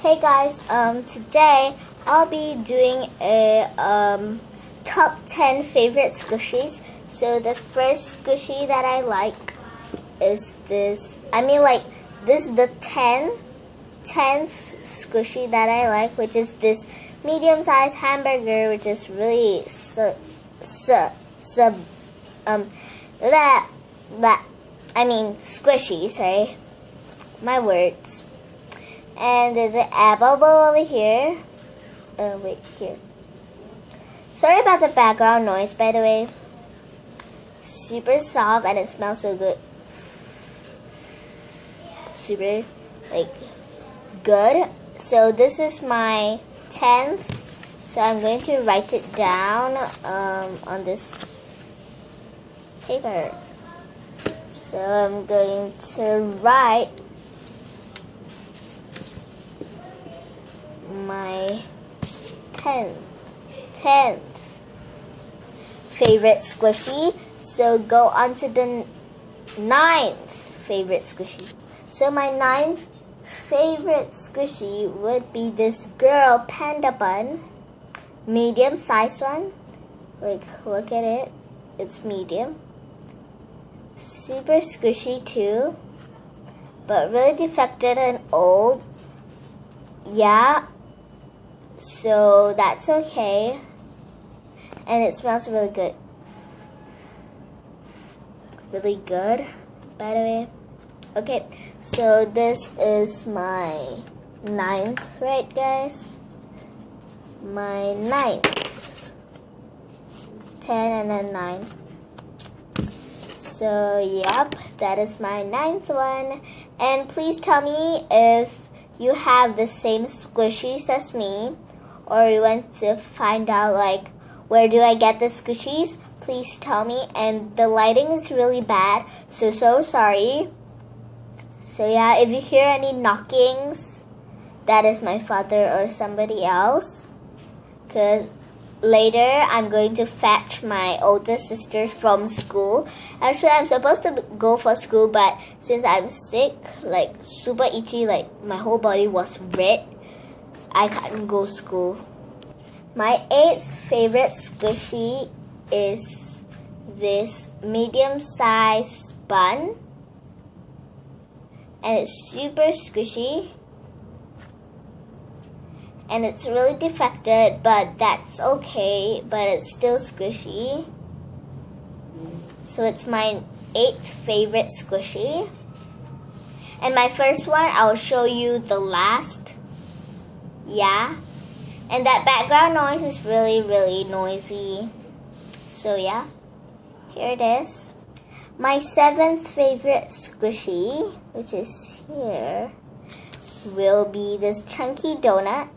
Hey guys, today I'll be doing a top 10 favorite squishies. So the first squishy that I like is this. This is the 10th squishy that I like, which is this medium-sized hamburger, which is really squishy, sorry. My words. And there's an air bubble over here. Wait, here. Sorry about the background noise, by the way. Super soft and it smells so good. Super, good. So this is my 10th. So I'm going to write it down on this paper. So I'm going to write my 10th favorite squishy. So go on to the 9th favorite squishy. So my 9th favorite squishy would be this girl panda bun, medium size one. Look at it, it's medium. Super squishy too, but really defected and old. Yeah, so that's okay. And it smells really good. Really good, by the way. Okay, so this is my 9th, right guys? My 9th. 10 and then 9. So, yep, that is my 9th one. And please tell me if you have the same squishies as me, or you want to find out where do I get the squishies, please tell me. And the lighting is really bad, so sorry. So yeah, if you hear any knockings, that is my father or somebody else, because later I'm going to fetch my older sister from school. Actually, I'm supposed to go for school, but since I'm sick, super itchy, my whole body was red, I can't go to school. My 8th favorite squishy is this medium-sized bun, and it's super squishy. And it's really defected, but that's okay, but it's still squishy. So it's my 8th favorite squishy. And my first one, I'll show you the last. Yeah. And that background noise is really, really noisy. So yeah, here it is. My 7th favorite squishy, which is here, will be this chunky donut.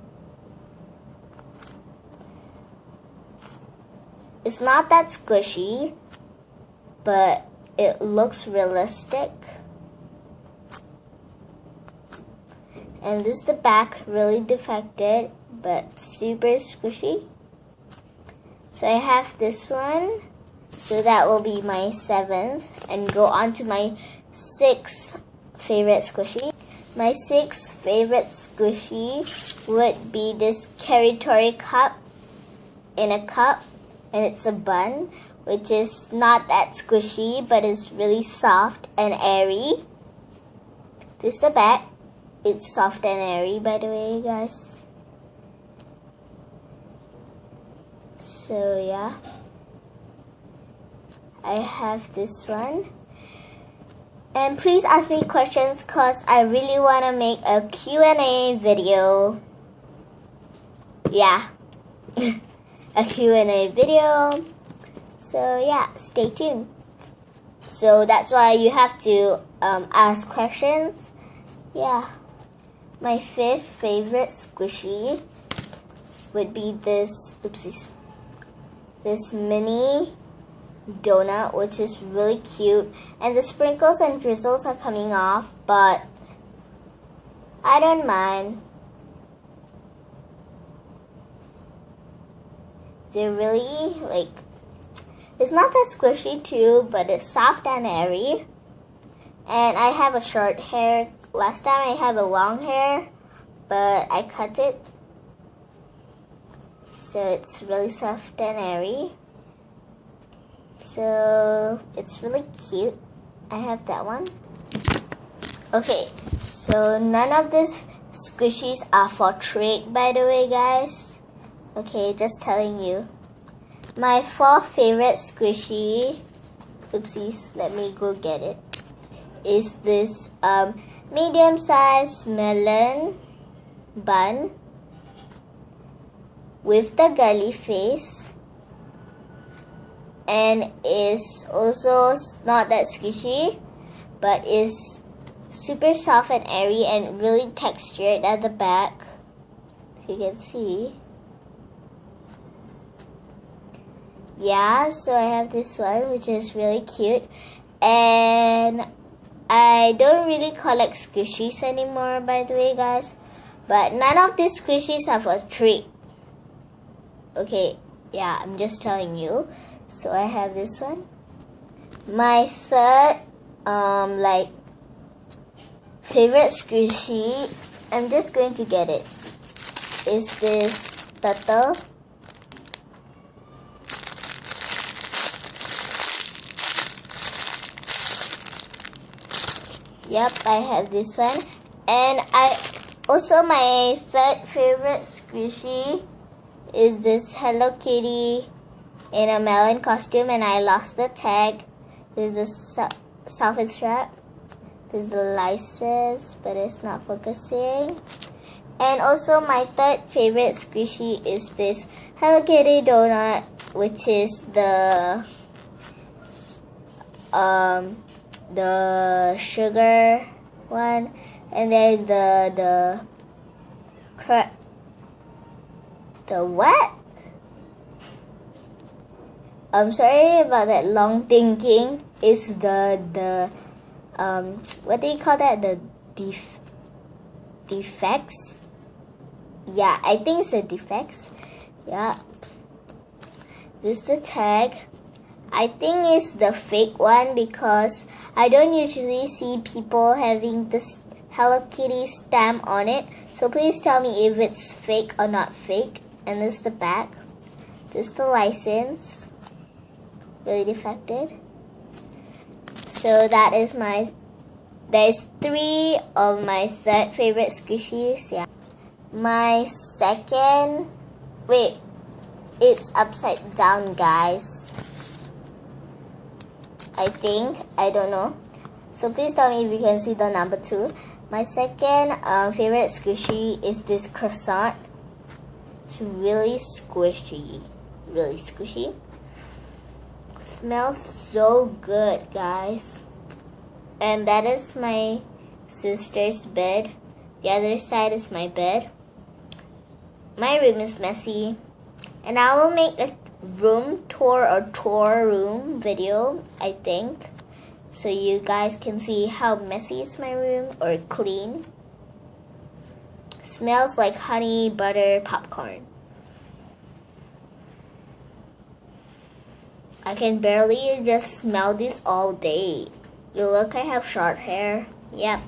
It's not that squishy, but it looks realistic. And this is the back, really defected, but super squishy. So I have this one, so that will be my 7th, and go on to my 6th favorite squishy. My 6th favorite squishy would be this Kiritori cup in a cup. And it's a bun, which is not that squishy, but it's really soft and airy. This is the back. It's soft and airy, by the way, guys. So, yeah. I have this one. And please ask me questions, because I really want to make a Q&A video. Yeah. A Q&A video. So yeah, stay tuned. So that's why you have to ask questions. Yeah. My 5th favorite squishy would be this, this mini donut, which is really cute. And the sprinkles and drizzles are coming off, but I don't mind. They're really, it's not that squishy too, but it's soft and airy. And I have a short hair. Last time I had a long hair, but I cut it so it's really soft and airy. So it's really cute. I have that one. Okay, so none of these squishies are for trick, by the way, guys. Okay, just telling you. My fourth favorite squishy, oopsies, let me go get it, is this medium-sized melon bun with the girly face, and is also not that squishy, but is super soft and airy and really textured at the back, if you can see. Yeah, so I have this one, which is really cute, and I don't really collect squishies anymore, by the way, guys, but none of these squishies are for treat. Okay, yeah, I'm just telling you. So I have this one. My third like favorite squishy, I'm just going to get it, is this turtle. Yep, I have this one. And my third favorite squishy is this Hello Kitty in a melon costume, and I lost the tag. This is the soffit strap. This is the license, but it's not focusing. And also my third favorite squishy is this Hello Kitty donut, which is the sugar one, and there's the what? I'm sorry about that long thinking. It's the what do you call that? The defects? Yeah, I think it's the defects. Yeah. This is the tag. I think it's the fake one because I don't usually see people having this Hello Kitty stamp on it. So please tell me if it's fake or not fake. And this is the back. This is the license. Really defected. So there's 3 of my third favorite squishies. Yeah. My second, wait, it's upside down, guys. I think, I don't know. So please tell me if you can see the number 2. My second favorite squishy is this croissant. It's really squishy. Really squishy. Smells so good, guys. And that is my sister's bed. The other side is my bed. My room is messy. And I will make a room tour or tour room video, I think, so you guys can see how messy is my room or clean. Smells like honey butter popcorn. I can barely just smell this all day. You look, I have short hair. Yep.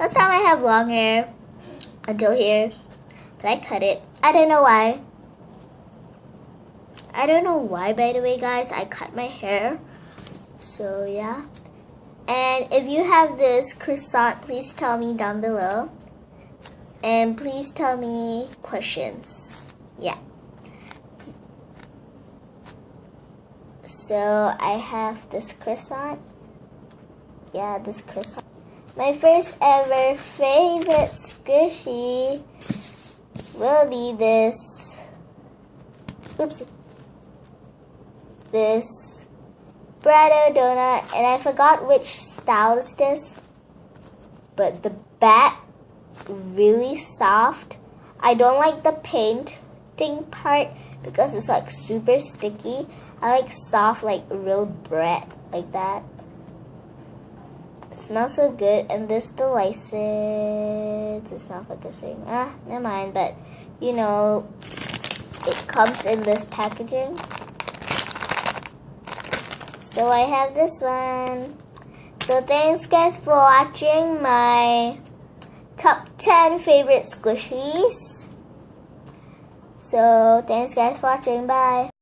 Last time I have long hair until here, but I cut it. I don't know why. I don't know why, by the way, guys. I cut my hair. So, yeah. And if you have this croissant, please tell me down below. And please tell me questions. Yeah. So, I have this croissant. Yeah, this croissant. My first ever favorite squishy will be this. Oopsie. This Brado donut, and I forgot which style is this, but the back really soft. I don't like the painting part because it's like super sticky. I like soft, like real bread, like that. It smells so good. And this the license. It's not focusing. Never mind. But you know, it comes in this packaging. So I have this one. So thanks guys for watching my top 10 favorite squishies. So thanks guys for watching. Bye.